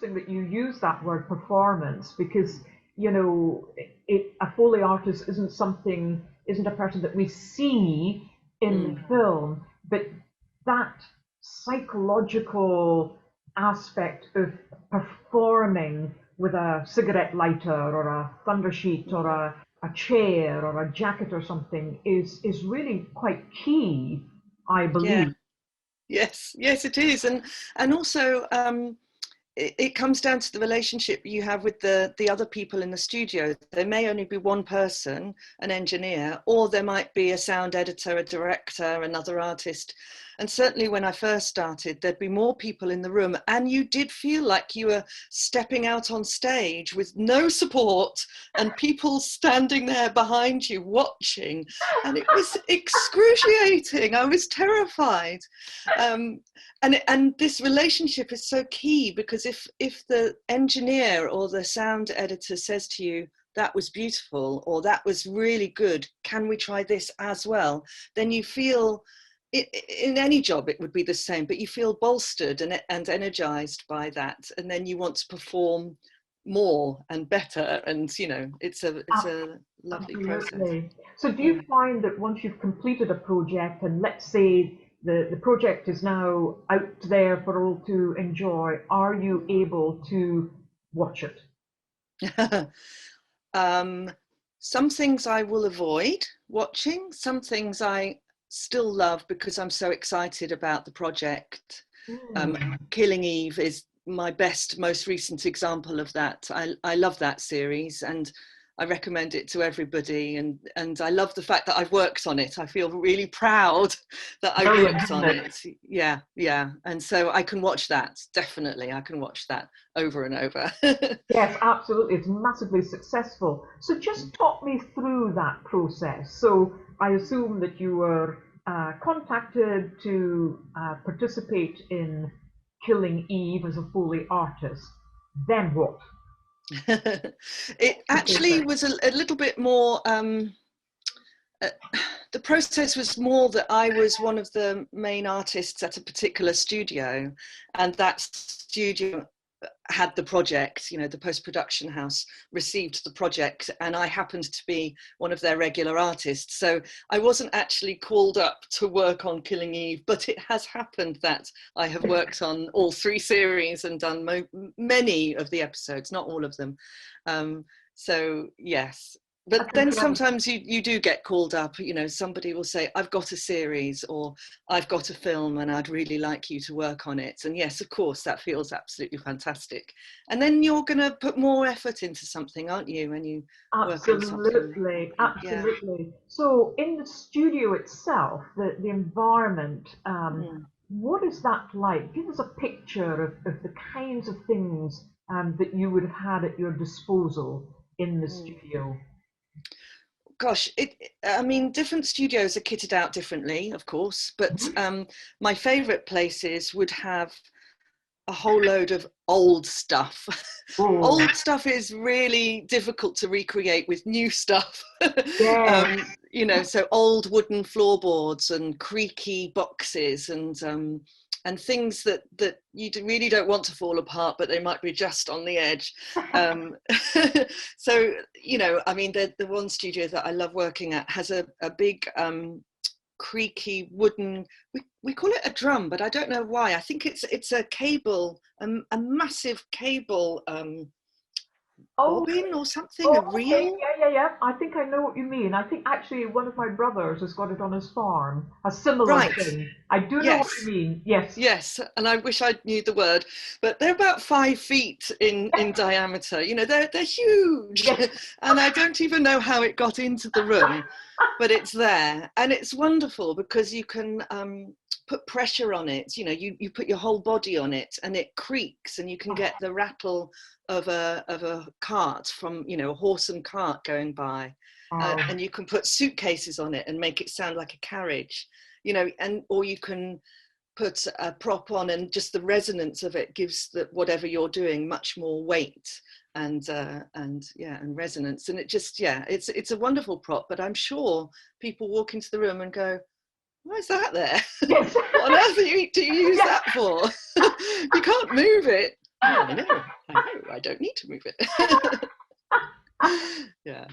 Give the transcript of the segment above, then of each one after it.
interesting that you use that word performance, because you know a Foley artist isn't a person that we see in the film, but that psychological aspect of performing with a cigarette lighter or a thunder sheet or a chair or a jacket or something is really quite key, I Yeah. believe. Yes, it is. And also, it comes down to the relationship you have with the other people in the studio. There may only be one person, an engineer, or there might be a sound editor, a director, another artist. And certainly when I first started, there'd be more people in the room, and you did feel like you were stepping out on stage with no support and people standing there behind you watching. And it was excruciating. I was terrified. And this relationship is so key, because if the engineer or the sound editor says to you, that was beautiful, or that was really good, can we try this as well, then you feel, in any job it would be the same, but you feel bolstered and energized by that, and then you want to perform more and better, and it's a lovely process. Absolutely. So do you find that once you've completed a project, and let's say the project is now out there for all to enjoy, are you able to watch it? Some things I will avoid watching, some things I still love because I'm so excited about the project. Mm. Killing Eve is my most recent example of that. I love that series, and I recommend it to everybody, and I love the fact that I've worked on it. I feel really proud that I Brilliant, worked isn't on it? it. Yeah. And so I can watch that, definitely. I can watch that over and over. Yes, absolutely. It's massively successful. So just talk me through that process. So I assume that you were contacted to participate in Killing Eve as a Foley artist. Then what? It The actually process. was a little bit more, uh, the process was more that I was one of the main artists at a particular studio, and that studio had the project, the post-production house received the project, and I happened to be one of their regular artists. So I wasn't actually called up to work on Killing Eve, but it has happened that I have worked on all 3 series and done many of the episodes, not all of them. So yes. But That's then incredible. sometimes you do get called up, somebody will say, I've got a series, or I've got a film and I'd really like you to work on it. And yes, of course, that feels absolutely fantastic. And then you're going to put more effort into something, aren't you, when you work on something? Absolutely, Yeah. absolutely. So in the studio itself, the environment, Mm. what is that like? Give us a picture of the kinds of things that you would have had at your disposal in the Mm. studio. Gosh, I mean, different studios are kitted out differently, of course, but my favorite places would have a whole load of old stuff. Oh, Old stuff is really difficult to recreate with new stuff. yes. So old wooden floorboards and creaky boxes, and things that you really don't want to fall apart, but they might be just on the edge. Um, so, I mean, the one studio that I love working at has a big creaky wooden, we call it a drum, but I don't know why. I think it's a cable, a massive cable, Oh, bobbin or something, a oh, okay. reel. Yeah. I think I know what you mean. I think actually one of my brothers has got it on his farm. A similar Right. thing. I do know what you Yes. mean. Yes. Yes, and I wish I knew the word, but they're about 5 feet in diameter. They're huge, Yes. and I don't even know how it got into the room, but it's there, and it's wonderful because you can put pressure on it. You put your whole body on it, and it creaks, and you can get the rattle of a cart from a horse and cart going by, Oh, and you can put suitcases on it and make it sound like a carriage. Or you can put a prop on, and just the resonance of it gives whatever you're doing much more weight and resonance. And it's a wonderful prop. But I'm sure people walk into the room and go, why is that there? yes. What on earth do you use Yes. that for? You can't move it. Yeah, I know. I know, I don't need to move it. Yeah.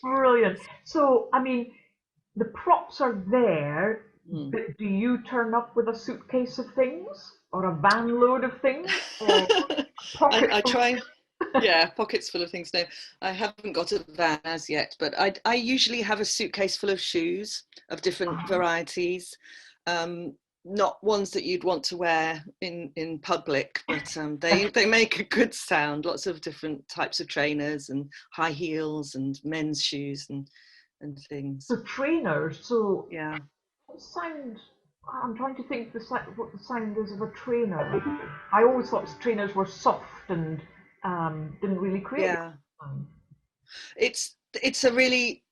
Brilliant. So, I mean, the props are there, Mm. but do you turn up with a suitcase of things or a van load of things or pocket I full? try, yeah, pockets full of things. No, I haven't got a van as yet, but I usually have a suitcase full of shoes of different varieties. Not ones that you'd want to wear in public, but they make a good sound. Lots of different types of trainers and high heels and men's shoes and things. So trainers, so Yeah. what sound, I'm trying to think what the sound is of a trainer. I always thought trainers were soft and didn't really create Yeah. sound. It's a really,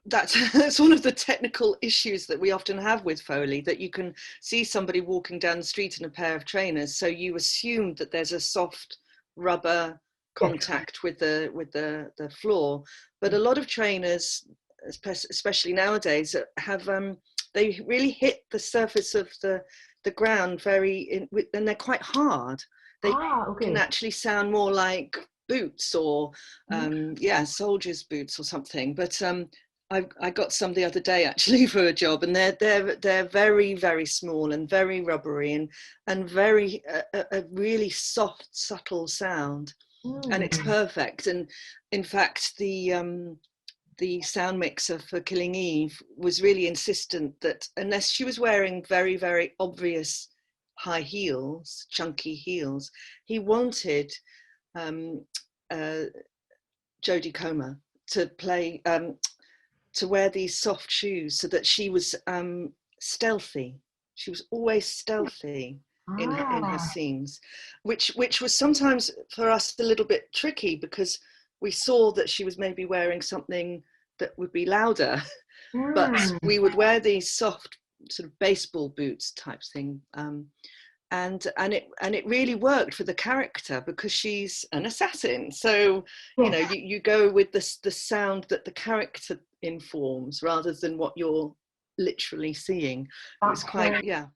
that's one of the technical issues that we often have with Foley, that you can see somebody walking down the street in a pair of trainers, so you assume that there's a soft rubber Yes. contact with the floor, but a lot of trainers, especially nowadays, have they really hit the surface of the ground and they're quite hard. They can Okay. actually sound more like boots or Mm. yeah, soldiers' boots or something. But I got some the other day actually for a job, and they're very, very small and very rubbery and very a really soft, subtle sound, and it's Mm. perfect. And in fact, the sound mixer for Killing Eve was really insistent that unless she was wearing very, very obvious high heels, chunky heels, he wanted Jodie Comer to play to wear these soft shoes so that she was stealthy. She was always stealthy in her Ah. scenes, which was sometimes for us a little bit tricky because we saw that she was maybe wearing something that would be louder, but Mm. we would wear these soft sort of baseball boots type thing. And it really worked for the character because she's an assassin. So you know, Yes. you go with the sound that the character informs rather than what you're literally seeing. It was That's quite, yeah.